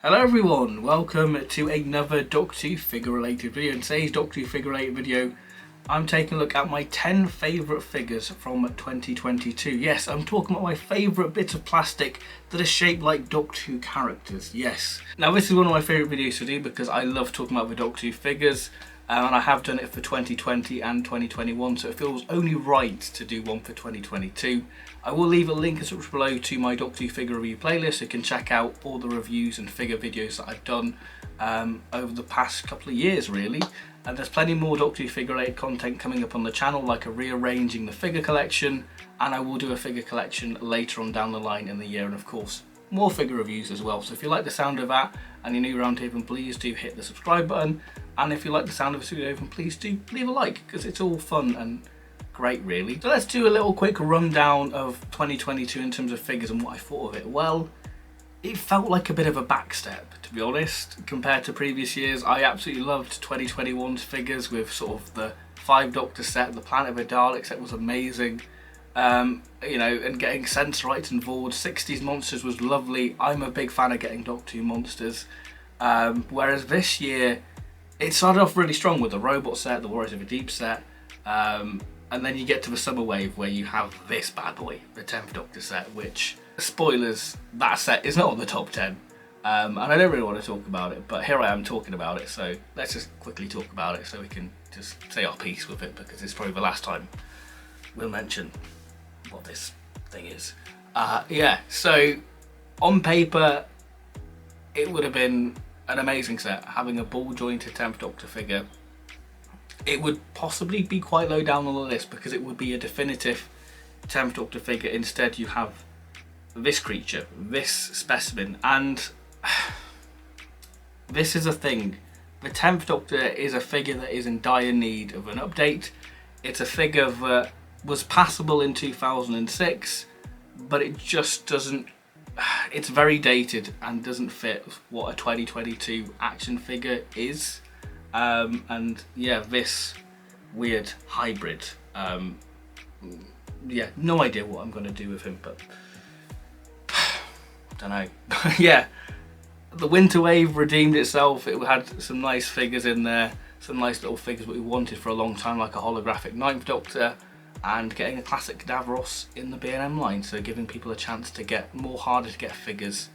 Hello everyone, welcome to another Doctor Who figure related video. In today's Doctor Who figure related video, I'm taking a look at my 10 favourite figures from 2022. Yes, I'm talking about my favourite bits of plastic that are shaped like Doctor Who characters, yes. Now this is one of my favourite videos to do because I love talking about the Doctor Who figures. And I have done it for 2020 and 2021, so it feels only right to do one for 2022. I will leave a link in the description below to my Doctor Who figure review playlist, so you can check out all the reviews and figure videos that I've done over the past couple of years really. And there's plenty more Doctor Who figure related content coming up on the channel, like a rearranging the figure collection, and I will do a figure collection later on down the line in the year, and of course more figure reviews as well. So if you like the sound of that and you're new around here, then please do hit the subscribe button. And if you like the sound of this video, then please do leave a like, because it's all fun and great really. So let's do a little quick rundown of 2022 in terms of figures and what I thought of it. Well, it felt like a bit of a backstep, to be honest, compared to previous years. I absolutely loved 2021's figures with sort of the 5 Doctor set, the Planet of the Daleks set was amazing. You know, and getting Sensorites involved, 60s monsters was lovely. I'm a big fan of getting Doctor Who monsters. Whereas this year, it started off really strong with the robot set, the Warriors of the Deep set, and then you get to the summer wave where you have this bad boy, the 10th Doctor set, which, spoilers, that set is not on the top 10. And I don't really want to talk about it, but here I am talking about it, so let's just quickly talk about it so we can just say our piece with it, because it's probably the last time we'll mention what this thing is. Yeah, so on paper it would have been an amazing set, having a ball jointed 10th Doctor figure. It would possibly be quite low down on the list because it would be a definitive 10th Doctor figure. Instead you have this creature, this specimen, and this is a thing. The 10th Doctor is a figure that is in dire need of an update. It's a figure that was passable in 2006, but it just doesn't, it's very dated and doesn't fit what a 2022 action figure is. And yeah, this weird hybrid, yeah, no idea what I'm going to do with him, but don't know. Yeah, the Winter Wave redeemed itself. It had some nice figures in there, some nice little figures that we wanted for a long time, like a holographic 9th Doctor, and getting a classic Davros in the B&M line, so giving people a chance to get more harder to get figures,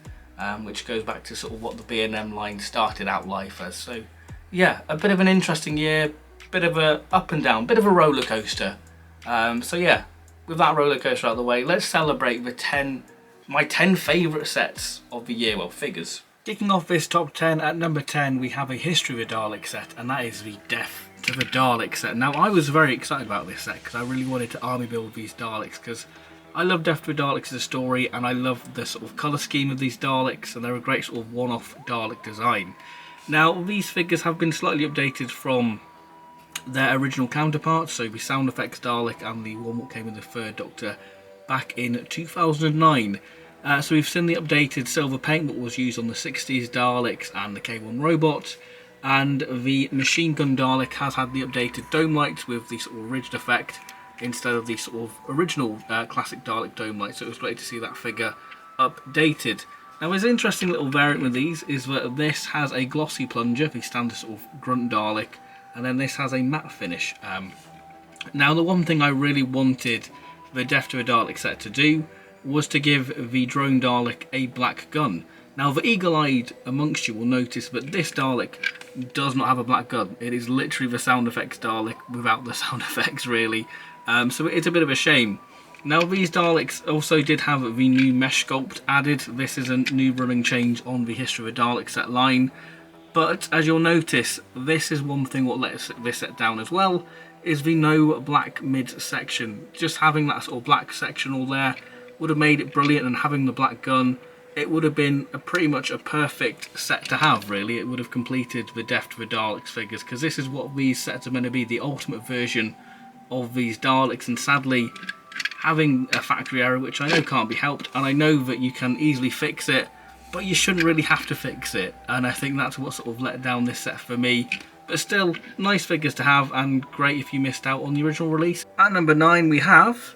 which goes back to sort of what the B&M line started out life as. So yeah, a bit of an interesting year, bit of a up and down, bit of a roller coaster. So yeah, with that roller coaster out of the way, let's celebrate the my 10 favourite sets of the year, well, figures. Kicking off this top 10, at number 10 we have a History of the Dalek set, and that is the Death to the Dalek set. Now I was very excited about this set because I really wanted to army build these Daleks, because I love Death to the Daleks as a story, and I love the sort of colour scheme of these Daleks, and they're a great sort of one-off Dalek design. Now these figures have been slightly updated from their original counterparts, so the Sound Effects Dalek and the one that came in the 3rd Doctor back in 2009. So we've seen the updated silver paint that was used on the 60s Daleks and the K1 robot, and the Machine Gun Dalek has had the updated dome lights with the sort of ridged effect instead of the sort of original classic Dalek dome light, so it was great to see that figure updated. Now there's an interesting little variant with these, is that this has a glossy plunger, the standard sort of grunt Dalek, and then this has a matte finish. Now the one thing I really wanted the Death to a Dalek set to do was to give the drone Dalek a black gun. Now the eagle-eyed amongst you will notice that this Dalek does not have a black gun. It is literally the Sound Effects Dalek without the sound effects really, so it's a bit of a shame. Now these Daleks also did have the new mesh sculpt added. This is a new running change on the History of the Dalek set line, but as you'll notice, this is one thing what lets this set down as well, is the no black mid section. Just having that sort of black section all there would have made it brilliant, and having the black gun, it would have been pretty much a perfect set to have really. It would have completed the Death to the Daleks figures, because this is what these sets are meant to be, the ultimate version of these Daleks, and sadly having a factory error, which I know can't be helped, and I know that you can easily fix it, but you shouldn't really have to fix it, and I think that's what sort of let down this set for me. But still, nice figures to have, and great if you missed out on the original release. At number 9 we have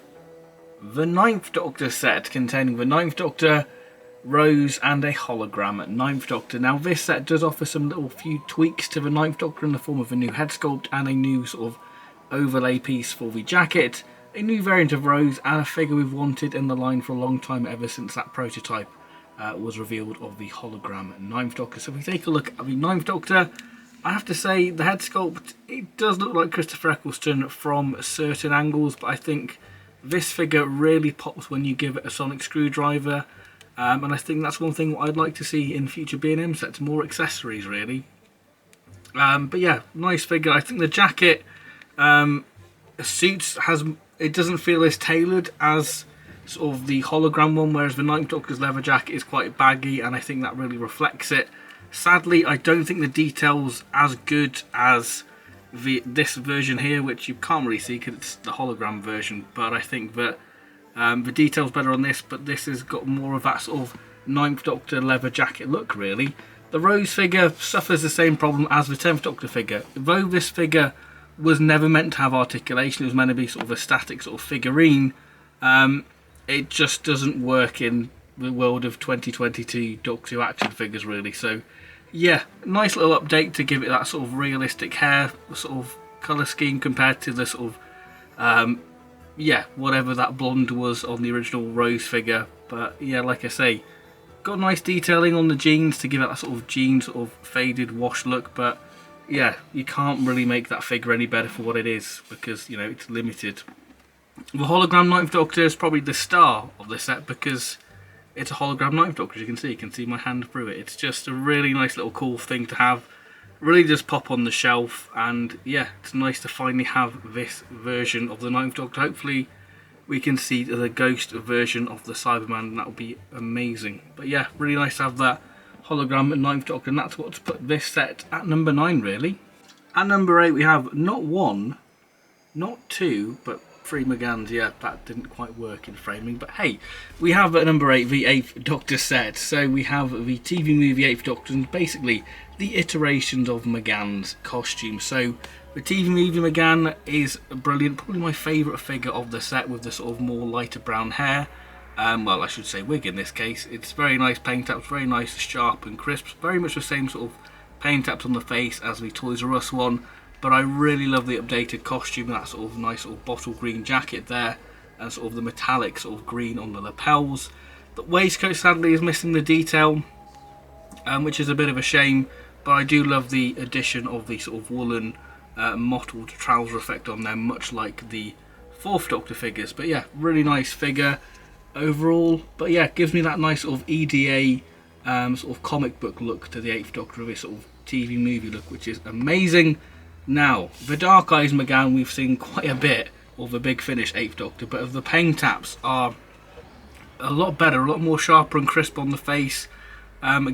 the 9th Doctor set, containing the 9th Doctor, Rose and a hologram 9th Doctor. Now this set does offer some little few tweaks to the 9th Doctor in the form of a new head sculpt and a new sort of overlay piece for the jacket, a new variant of Rose, and a figure we've wanted in the line for a long time, ever since that prototype was revealed of the hologram 9th Doctor. So if we take a look at the 9th Doctor, I have to say the head sculpt, it does look like Christopher Eccleston from certain angles, but I think this figure really pops when you give it a sonic screwdriver. And I think that's one thing I'd like to see in future B&M sets, more accessories really. But yeah, nice figure. I think the jacket suits it doesn't feel as tailored as sort of the hologram one, whereas the 9th Doctor's leather jacket is quite baggy, and I think that really reflects it. Sadly, I don't think the detail's as good as this version here, which you can't really see because it's the hologram version, but I think that the detail's better on this, but this has got more of that sort of 9th Doctor leather jacket look really. The Rose figure suffers the same problem as the 10th Doctor figure. Though this figure was never meant to have articulation, it was meant to be sort of a static sort of figurine, it just doesn't work in the world of 2022 Doctor Who action figures really. So yeah, nice little update to give it that sort of realistic hair sort of colour scheme compared to the sort of yeah, whatever that blonde was on the original Rose figure. But yeah, like I say, got nice detailing on the jeans to give it that sort of jean sort of faded wash look, but yeah, you can't really make that figure any better for what it is, because, you know, it's limited. The hologram 9th Doctor is probably the star of the set because it's a hologram 9th Doctor, as you can see my hand through it. It's just a really nice little cool thing to have. Really just pop on the shelf, and yeah, it's nice to finally have this version of the 9th Doctor. Hopefully we can see the ghost version of the Cyberman, and that will be amazing. But yeah, really nice to have that hologram 9th Doctor, and that's what's put this set at number 9 really. At number 8 we have not one, not two, but 3 McGanns. Yeah, that didn't quite work in framing, but hey, we have at number 8 the 8th Doctor set. So we have the TV movie 8th Doctor, and basically the iterations of McGann's costume. So the TV movie McGann is brilliant, probably my favourite figure of the set, with the sort of more lighter brown hair. Well, I should say wig in this case. It's very nice paint apps, very nice, sharp and crisp, very much the same sort of paint apps on the face as the Toys R Us one. But I really love the updated costume, that sort of nice sort of bottle green jacket there, and sort of the metallic sort of green on the lapels. The waistcoat sadly is missing the detail, which is a bit of a shame, but I do love the addition of the sort of woolen mottled trouser effect on there, much like the 4th Doctor figures. But yeah, really nice figure overall. But yeah, gives me that nice sort of EDA sort of comic book look to the 8th Doctor, of a sort of TV movie look, which is amazing. Now, the Dark Eyes McGann we've seen quite a bit of the Big Finish 8th Doctor, but the paint apps are a lot better, a lot more sharper and crisp on the face,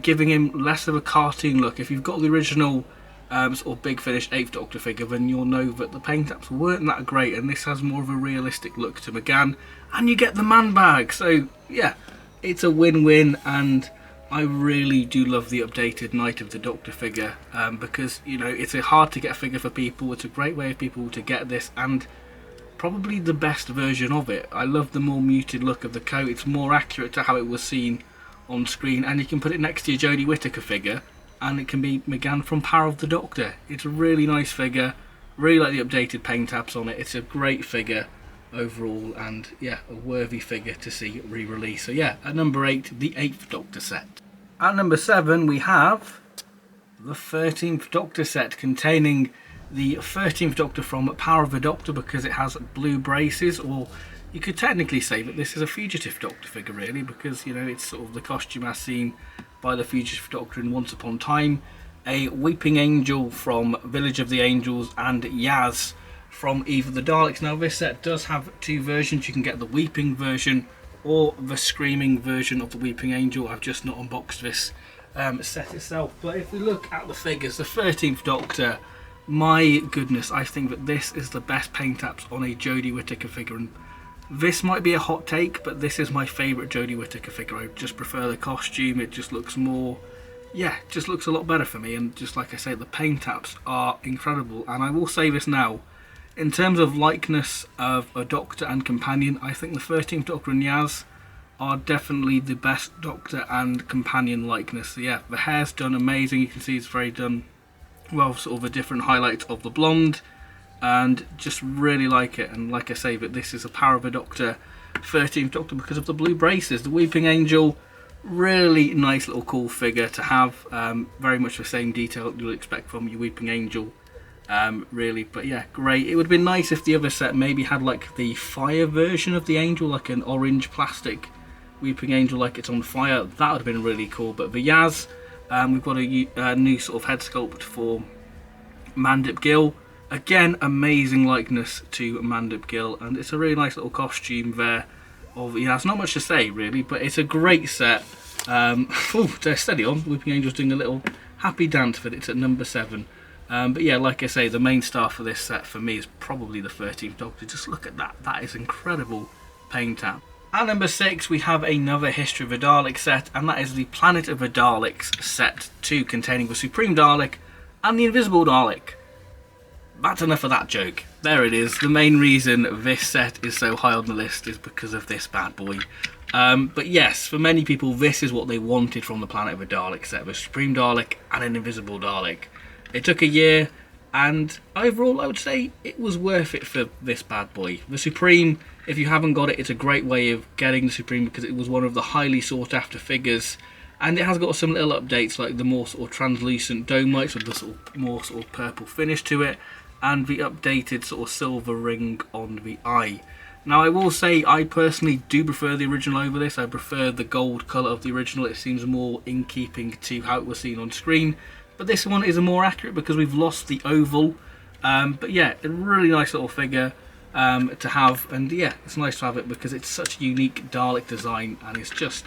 giving him less of a cartoon look. If you've got the original sort of Big Finish 8th Doctor figure, then you'll know that the paint apps weren't that great, and this has more of a realistic look to McGann, and you get the man bag. So yeah, it's a win-win, and I really do love the updated Night of the Doctor figure, because, you know, it's a hard to get figure for people. It's a great way for people to get this, and probably the best version of it. I love the more muted look of the coat. It's more accurate to how it was seen on screen, and you can put it next to your Jodie Whittaker figure and it can be McGann from Power of the Doctor. It's a really nice figure, really like the updated paint apps on it. It's a great figure overall, and yeah, a worthy figure to see re-release. So yeah, at number 8, the 8th Doctor set. At number 7 we have the 13th Doctor set, containing the 13th Doctor from Power of the Doctor, because it has blue braces, or you could technically say that this is a Fugitive Doctor figure really, because, you know, it's sort of the costume as seen by the Fugitive Doctor in Once Upon a Time, a Weeping Angel from Village of the Angels, and Yaz from Eve of the Daleks. Now this set does have 2 versions. You can get the Weeping version or the Screaming version of the Weeping Angel. I've just not unboxed this set itself, but if we look at the figures, the 13th Doctor, my goodness, I think that this is the best paint apps on a Jodie Whittaker figure, and this might be a hot take, but this is my favourite Jodie Whittaker figure. I just prefer the costume. It just looks more, yeah, just looks a lot better for me, and just like I say, the paint apps are incredible. And I will say this now, in terms of likeness of a Doctor and companion, I think the 13th Doctor and Yaz are definitely the best Doctor and companion likeness. So yeah, the hair's done amazing. You can see it's very done well, sort of a different highlight of the blonde, and just really like it. And like I say, but this is a Power of a Doctor 13th Doctor because of the blue braces. The Weeping Angel, really nice little cool figure to have. Very much the same detail you'll expect from your Weeping Angel, really. But yeah, great. It would have been nice if the other set maybe had like the fire version of the angel, like an orange plastic Weeping Angel like it's on fire. That would have been really cool. But the Yaz, we've got a new sort of head sculpt for Mandip Gill. Again, amazing likeness to Mandip Gill, and it's a really nice little costume there. It's not much to say really, but it's a great set. Steady on. Weeping Angel's doing a little happy dance with it. It's at number 7. But yeah, like I say, the main star for this set for me is probably the 13th Doctor. Just look at that. That is incredible paint app. At number 6, we have another History of the Dalek set, and that is the Planet of the Daleks set 2, containing the Supreme Dalek and the Invisible Dalek. That's enough of that joke. There it is. The main reason this set is so high on the list is because of this bad boy. But yes, for many people, this is what they wanted from the Planet of the Dalek set, the Supreme Dalek and an Invisible Dalek. It took a year, and overall I would say it was worth it for this bad boy. The Supreme, if you haven't got it, it's a great way of getting the Supreme because it was one of the highly sought after figures, and it has got some little updates like the more sort of translucent dome lights with the sort of more sort of purple finish to it, and the updated sort of silver ring on the eye. Now I will say I personally do prefer the original over this. I prefer the gold colour of the original. It seems more in keeping to how it was seen on screen. But this one is more accurate because we've lost the oval. But yeah, a really nice little figure to have. And yeah, it's nice to have it because it's such a unique Dalek design. And it's just,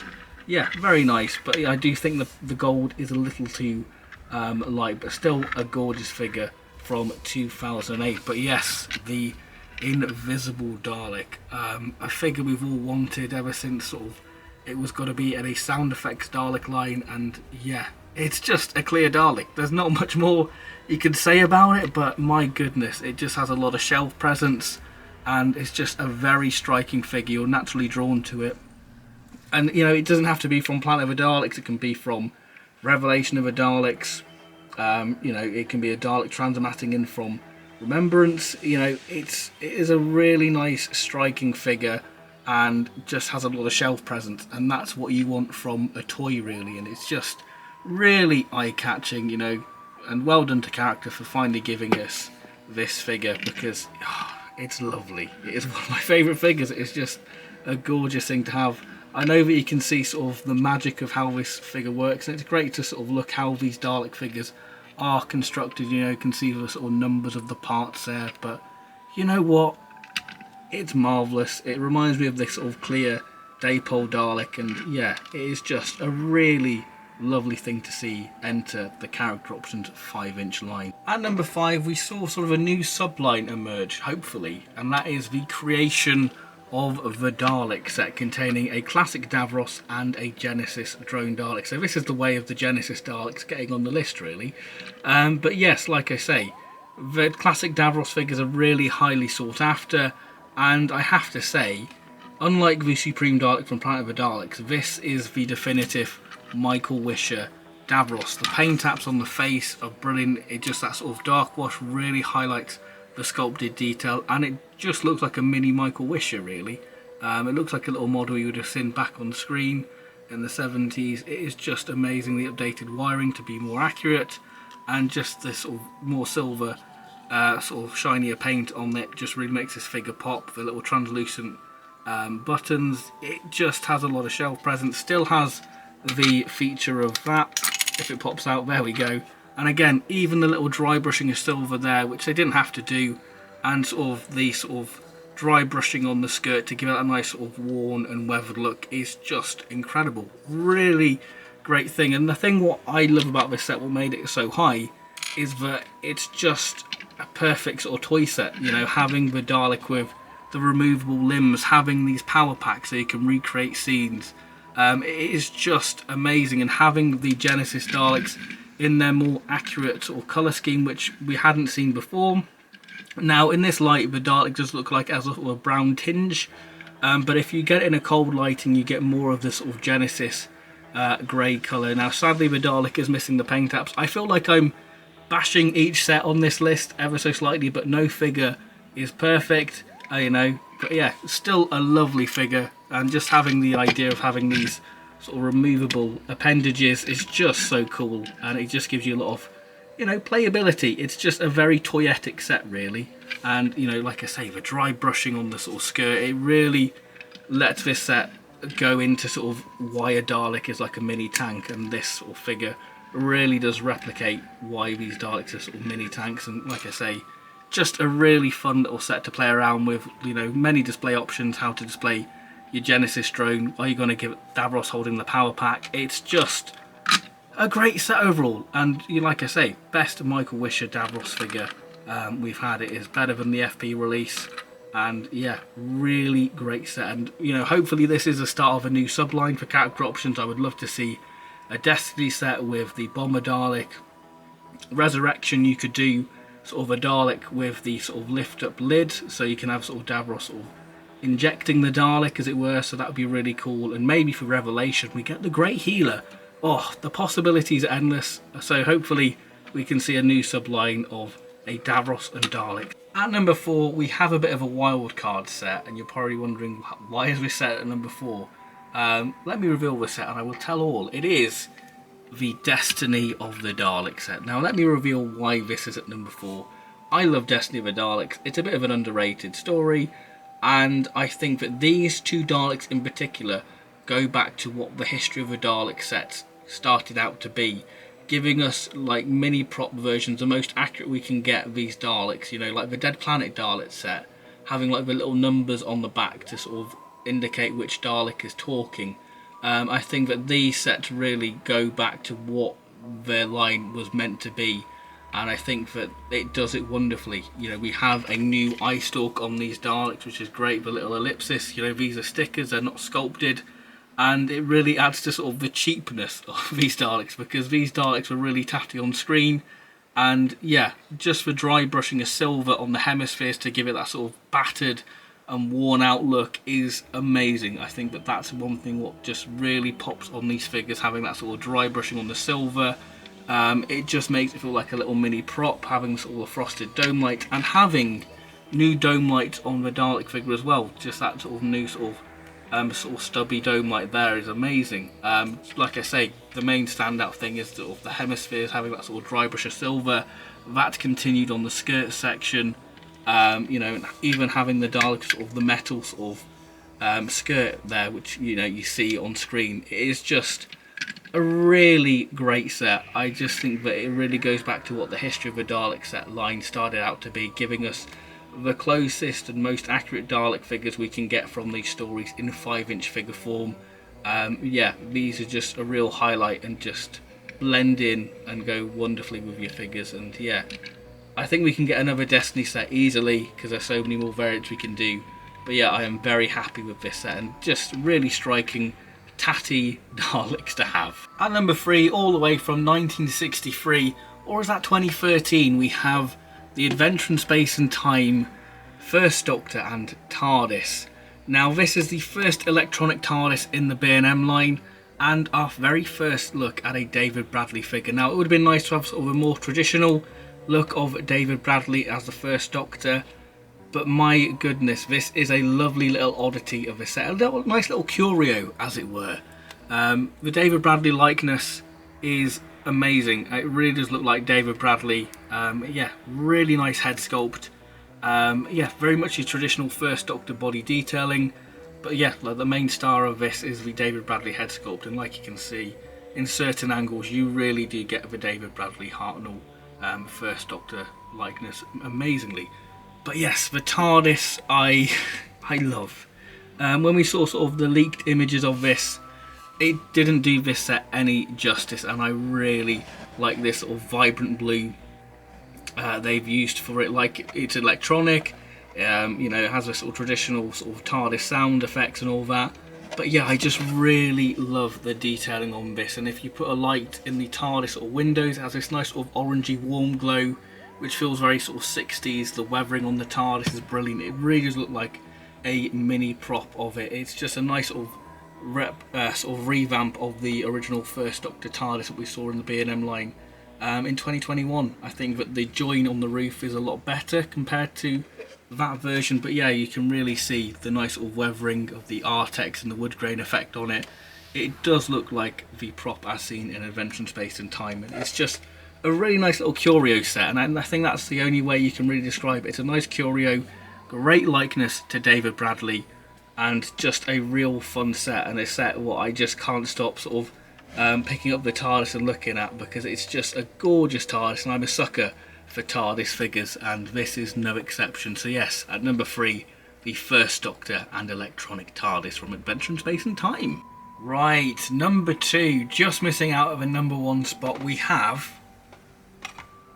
yeah, very nice. But yeah, I do think the gold is a little too light. But still a gorgeous figure from 2008. But yes, the Invisible Dalek, a figure we've all wanted ever since sort of it was got to be at a sound effects Dalek line, and yeah, it's just a clear Dalek. There's not much more you can say about it, but my goodness, it just has a lot of shelf presence, and it's just a very striking figure. You're naturally drawn to it, and you know, it doesn't have to be from Planet of the Daleks. It can be from Revelation of the Daleks. You know, it can be a Dalek transmatting in from Remembrance. You know, it is a really nice striking figure and just has a lot of shelf presence, and that's what you want from a toy really. And it's just really eye-catching, you know, and well done to character for finally giving us this figure because it's lovely. It is one of my favourite figures. It's just a gorgeous thing to have. I know that you can see sort of the magic of how this figure works, and it's great to sort of look how these Dalek figures are constructed. You know, you can see the sort of numbers of the parts there, but you know what? It's marvellous. It reminds me of this sort of clear Dapole Dalek, and yeah, it is just a really lovely thing to see enter the character options 5-inch line. At number 5, we saw sort of a new subline emerge, hopefully, and that is the creation of the Dalek set containing a classic Davros and a Genesis drone Dalek. So this is the way of the Genesis Daleks getting on the list really. But yes, like I say, the classic Davros figures are really highly sought after, and I have to say, unlike the Supreme Dalek from Planet of the Daleks, this is the definitive Michael Wisher Davros. The paint apps on the face are brilliant. It just, that sort of dark wash really highlights the sculpted detail, and it just looks like a mini Michael Wisher really. It looks like a little model you would have seen back on screen in the 70s. It is just amazingly updated wiring to be more accurate, and just this sort of more silver sort of shinier paint on it just really makes this figure pop. The little translucent buttons, it just has a lot of shelf presence. Still has the feature of that, if it pops out, there we go. And again, even the little dry brushing of silver there, which they didn't have to do, and sort of the sort of dry brushing on the skirt to give it a nice sort of worn and weathered look is just incredible. Really great thing. And the thing what I love about this set, what made it so high, is that it's just a perfect sort of toy set. You know, having the Dalek with the removable limbs, having these power packs so you can recreate scenes. It is just amazing, and having the Genesis Daleks in their more accurate sort of colour scheme, which we hadn't seen before. Now in this light, the Dalek does look like as a brown tinge, But if you get it in a cold lighting, you get more of the sort of Genesis grey colour. Now sadly the Dalek is missing the paint apps. I feel like I'm bashing each set on this list ever so slightly, but no figure is perfect, you know. But yeah, still a lovely figure, and just having the idea of having these sort of removable appendages is just so cool, and it just gives you a lot of, you know, playability. It's just a very toyetic set really, and you know, like I say, the dry brushing on the sort of skirt, it really lets this set go into sort of why a Dalek is like a mini tank, and this sort of figure really does replicate why these Daleks are sort of mini tanks. And like I say, just a really fun little set to play around with, you know, many display options, how to display your Genesis drone, are you going to give it Davros holding the power pack. It's just a great set overall, and you, like I say, best Michael Wisher Davros figure we've had. It is better than the FP release, and yeah, really great set. And you know, hopefully this is the start of a new subline for character options. I would love to see a Destiny set with the Bomber Dalek. Resurrection, you could do sort of a Dalek with the sort of lift up lid, so you can have sort of Davros sort of injecting the Dalek as it were, so that would be really cool. And maybe for Revelation we get the Great Healer. Oh, the possibilities are endless, so hopefully we can see a new subline of a Davros and Dalek. At number 4 we have a bit of a wild card set, and you're probably wondering why is this set at number 4. Let me reveal the set and I will tell all. It is the Destiny of the Dalek set. Now let me reveal why this is at number 4. I love Destiny of the Daleks. It's a bit of an underrated story, and I think that these two Daleks in particular go back to what the history of the Dalek sets started out to be, giving us like mini prop versions, the most accurate we can get of these Daleks, you know, like the Dead Planet Dalek set, having like the little numbers on the back to sort of indicate which Dalek is talking. I think that these sets really go back to what their line was meant to be, and I think that it does it wonderfully. You know, we have a new eye stalk on these Daleks, which is great, the little ellipsis, you know, these are stickers, they're not sculpted, and it really adds to sort of the cheapness of these Daleks, because these Daleks were really tatty on screen, and yeah, just for dry brushing a silver on the hemispheres to give it that sort of battered and worn out look is amazing. I think that that's one thing what just really pops on these figures, having that sort of dry brushing on the silver. It just makes it feel like a little mini prop, having sort of a frosted dome light, and having new dome lights on the Dalek figure as well. Just that sort of new sort of stubby dome light there is amazing. Like I say, the main standout thing is sort of the hemispheres having that sort of dry brush of silver. That continued on the skirt section. You know, even having the Dalek sort of the metal sort of skirt there, which you know you see on screen. It is just a really great set. I just think that it really goes back to what the history of the Dalek set line started out to be, giving us the closest and most accurate Dalek figures we can get from these stories in 5-inch figure form. Yeah, these are just a real highlight and just blend in and go wonderfully with your figures. And yeah, I think we can get another Destiny set easily because there's so many more variants we can do. But yeah, I am very happy with this set, and just really striking tatty Daleks to have. At number 3, all the way from 1963, or is that 2013, we have the Adventure in Space and Time, First Doctor and TARDIS. Now this is the first electronic TARDIS in the B&M line, and our very first look at a David Bradley figure. Now it would have been nice to have sort of a more traditional look of David Bradley as the First Doctor, but my goodness, this is a lovely little oddity of a set, a nice little curio as it were. The David Bradley likeness is amazing. It really does look like David Bradley. Yeah, really nice head sculpt. Yeah, very much your traditional First Doctor body detailing, but yeah, like the main star of this is the David Bradley head sculpt, and like you can see in certain angles you really do get the David Bradley Hartnell First Doctor likeness amazingly. But yes, the TARDIS I love. When we saw sort of the leaked images of this, it didn't do this set any justice, and I really like this sort of vibrant blue they've used for it. Like, it's electronic, you know, it has a sort of traditional sort of TARDIS sound effects and all that. But yeah, I just really love the detailing on this, and if you put a light in the TARDIS or windows, it has this nice sort of orangey warm glow, which feels very sort of 60s. The weathering on the TARDIS is brilliant. It really does look like a mini prop of it. It's just a nice sort of revamp of the original First Doctor TARDIS that we saw in the B&M line in 2021. I think that the join on the roof is a lot better compared to that version, but yeah, you can really see the nice sort of weathering of the Artex and the wood grain effect on it. It does look like the prop as seen in Adventure in Space and Time, and it's just a really nice little curio set, and I think that's the only way you can really describe it. It's a nice curio, great likeness to David Bradley, and just a real fun set, and a set what I just can't stop sort of picking up the TARDIS and looking at, because it's just a gorgeous TARDIS, and I'm a sucker for TARDIS figures, and this is no exception. So yes, at number 3, the First Doctor and electronic TARDIS from Adventure in Space and Time. Right, number 2, just missing out of a number 1 spot, we have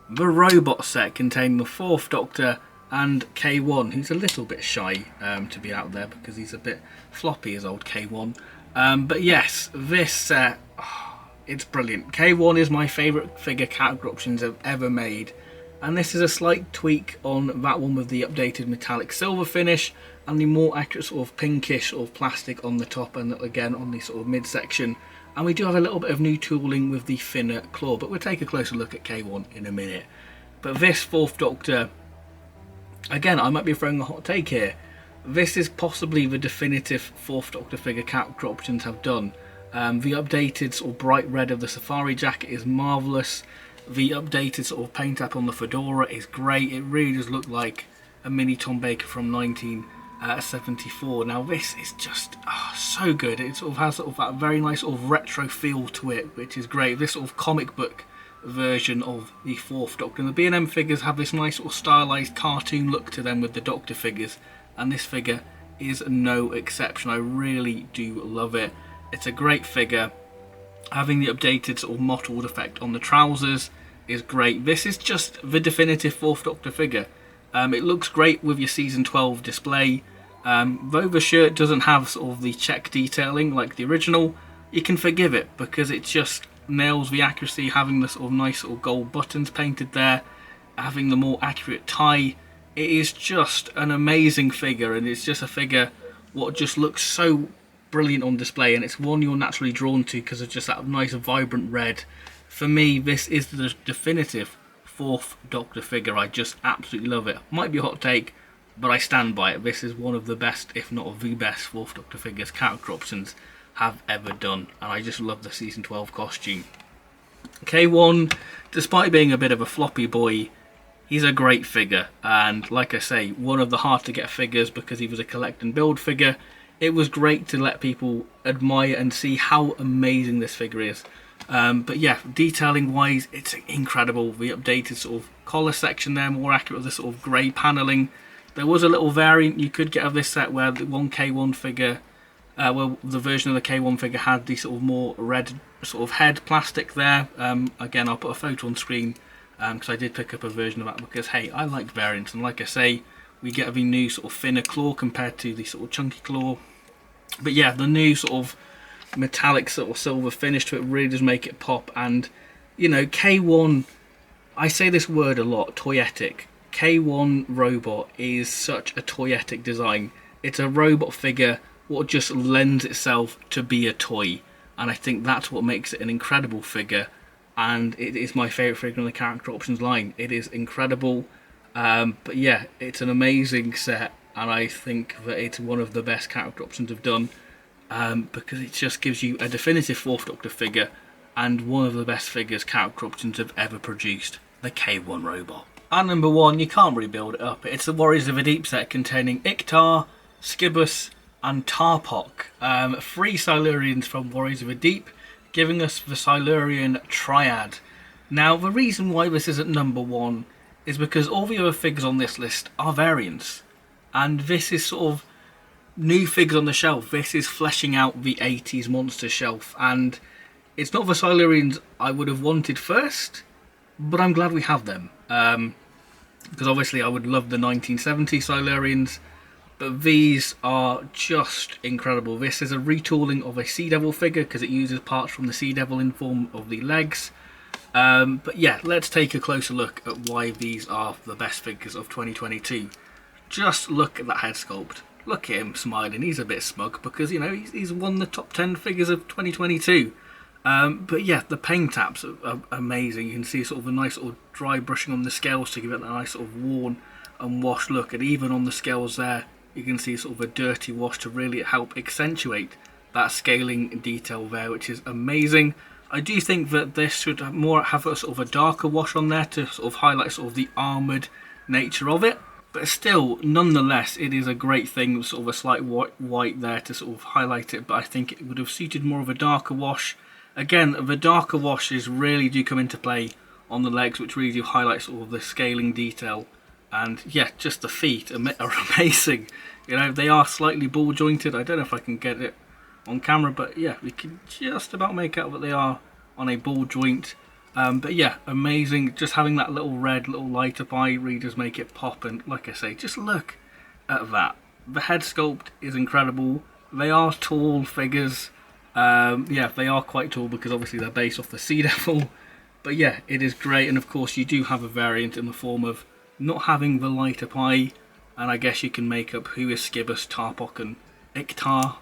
the robot set containing the 4th Doctor and K1, who's a little bit shy to be out there because he's a bit floppy as old K1. But yes, this set, it's brilliant. K1 is my favourite figure character options I've ever made, and this is a slight tweak on that one with the updated metallic silver finish and the more accurate sort of pinkish sort of plastic on the top and again on the sort of midsection. And we do have a little bit of new tooling with the thinner claw, but we'll take a closer look at K1 in a minute. But this 4th Doctor, again, I might be throwing a hot take here, this is possibly the definitive 4th Doctor figure character options have done. The updated sort of bright red of the safari jacket is marvellous. The updated sort of paint app on the fedora is great. It really does look like a mini Tom Baker from 1974. Now this is just so good. It sort of has sort of that very nice sort of retro feel to it, which is great. This sort of comic book version of the 4th Doctor, and the B&M figures have this nice sort of stylized cartoon look to them with the Doctor figures, and this figure is no exception. I really do love it. It's a great figure. Having the updated sort of mottled effect on the trousers is great. This is just the definitive 4th Doctor figure. It looks great with your season 12 display. Though the shirt doesn't have sort of the check detailing like the original, you can forgive it because it just nails the accuracy, having the sort of nice sort of gold buttons painted there, having the more accurate tie. It is just an amazing figure, and it's just a figure what just looks so brilliant on display, and it's one you're naturally drawn to because of just that nice vibrant red. For me, this is the definitive 4th Doctor figure. I just absolutely love it. Might be a hot take, but I stand by it. This is one of the best, if not the best, 4th Doctor figures character options have ever done, and I just love the season 12 costume. K1, despite being a bit of a floppy boy, he's a great figure, and like I say, one of the hard to get figures because he was a collect and build figure. It was great to let people admire and see how amazing this figure is. But yeah, detailing wise, it's incredible. The updated sort of collar section there, more accurate with the sort of grey panelling. There was a little variant you could get of this set where the one K1 figure, the version of the K1 figure had the sort of more red sort of head plastic there. Again, I'll put a photo on screen because I did pick up a version of that because hey, I like variants, and like I say, we get the new sort of thinner claw compared to the sort of chunky claw. But yeah, the new sort of metallic sort of silver finish to it really does make it pop. And you know, K1, I say this word a lot, toyetic. K1 robot is such a toyetic design. It's a robot figure what just lends itself to be a toy, and I think that's what makes it an incredible figure, and it is my favourite figure in the character options line. It is incredible, but yeah, it's an amazing set, and I think that it's one of the best character options I've done, because it just gives you a definitive 4th Doctor figure and one of the best figures character options have ever produced, the K1 robot. And number 1, you can't really build it up. It's the Warriors of the Deep set containing Iktar, Skibbous and Tarpok. 3 Silurians from Warriors of the Deep, giving us the Silurian Triad. Now, the reason why this is at number 1 is because all the other figures on this list are variants. And this is sort of new figures on the shelf. This is fleshing out the 80s monster shelf. And it's not the Silurians I would have wanted first, but I'm glad we have them. Because obviously I would love the 1970 Silurians, but these are just incredible. This is a retooling of a Sea Devil figure because it uses parts from the Sea Devil in form of the legs. But yeah, let's take a closer look at why these are the best figures of 2022. Just look at that head sculpt. look at him smiling. He's a bit smug because, you know, he's won the top 10 figures of 2022. But yeah, the paint apps are amazing. You can see sort of a nice sort of dry brushing on the scales to give it that nice sort of worn and washed look. And even on the scales there, you can see sort of a dirty wash to really help accentuate that scaling detail there, which is amazing. I do think that this should have a sort of a darker wash on there to sort of highlight sort of the armoured nature of it. But still, nonetheless, it is a great thing with sort of a slight white there to sort of highlight it. But I think it would have suited more of a darker wash. Again, the darker washes really do come into play on the legs, which really do highlight sort of the scaling detail. And yeah, just the feet are amazing. You know, they are slightly ball jointed. I don't know if I can get it on camera, but yeah, we can just about make out that they are on a ball joint. But yeah, amazing. Just having that little red, little light up eye really does make it pop. And like I say, just look at that. The head sculpt is incredible. They are tall figures. Yeah, they are quite tall because obviously they're based off the Sea Devil. But yeah, it is great. And of course, you do have a variant in the form of not having the light up eye. And I guess you can make up who is Skibbous, Tarpok and Iktar.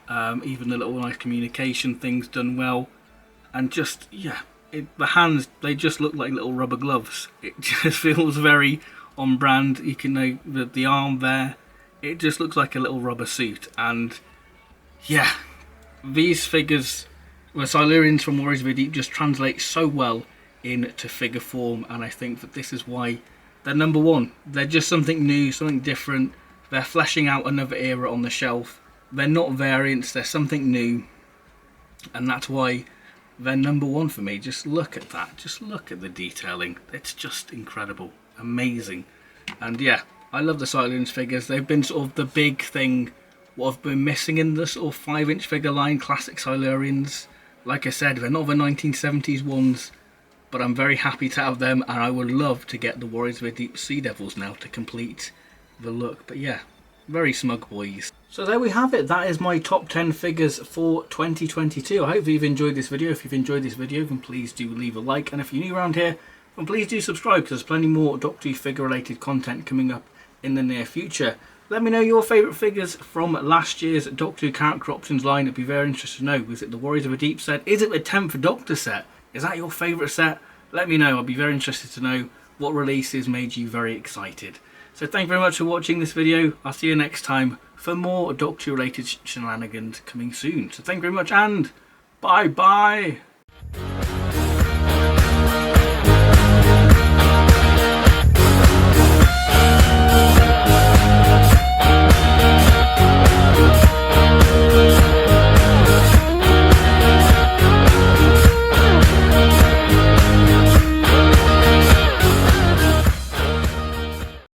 Even the little nice communication things done well. And just, yeah, the hands, they just look like little rubber gloves. It just feels very on brand. You can know the arm there. It just looks like a little rubber suit. And yeah, these figures, the Silurians from Warriors of the Deep, just translate so well into figure form. And I think that this is why they're number one. They're just something new, something different. They're fleshing out another era on the shelf. They're not variants, they're something new. And that's why they're number one for me. Just look at that. Just look at the detailing. It's just incredible. Amazing. And yeah, I love the Silurians figures. They've been sort of the big thing what I've been missing in the sort of 5-inch figure line, classic Silurians. Like I said, they're not the 1970s ones, but I'm very happy to have them, and I would love to get the Warriors of the Deep Sea Devils now to complete the look. But yeah, very smug boys. So there we have it. That is my top 10 figures for 2022. I hope you've enjoyed this video. If you've enjoyed this video, then please do leave a like. And if you're new around here, then please do subscribe, because there's plenty more Doctor Who figure related content coming up in the near future. Let me know your favourite figures from last year's Doctor Who character options line. It'd be very interesting to know. Was it the Warriors of the Deep set? Is it the 10th Doctor set? Is that your favourite set? Let me know. I'll be very interested to know what releases made you very excited. So thank you very much for watching this video. I'll see you next time for more Doctor Who related shenanigans coming soon. So thank you very much, and bye bye.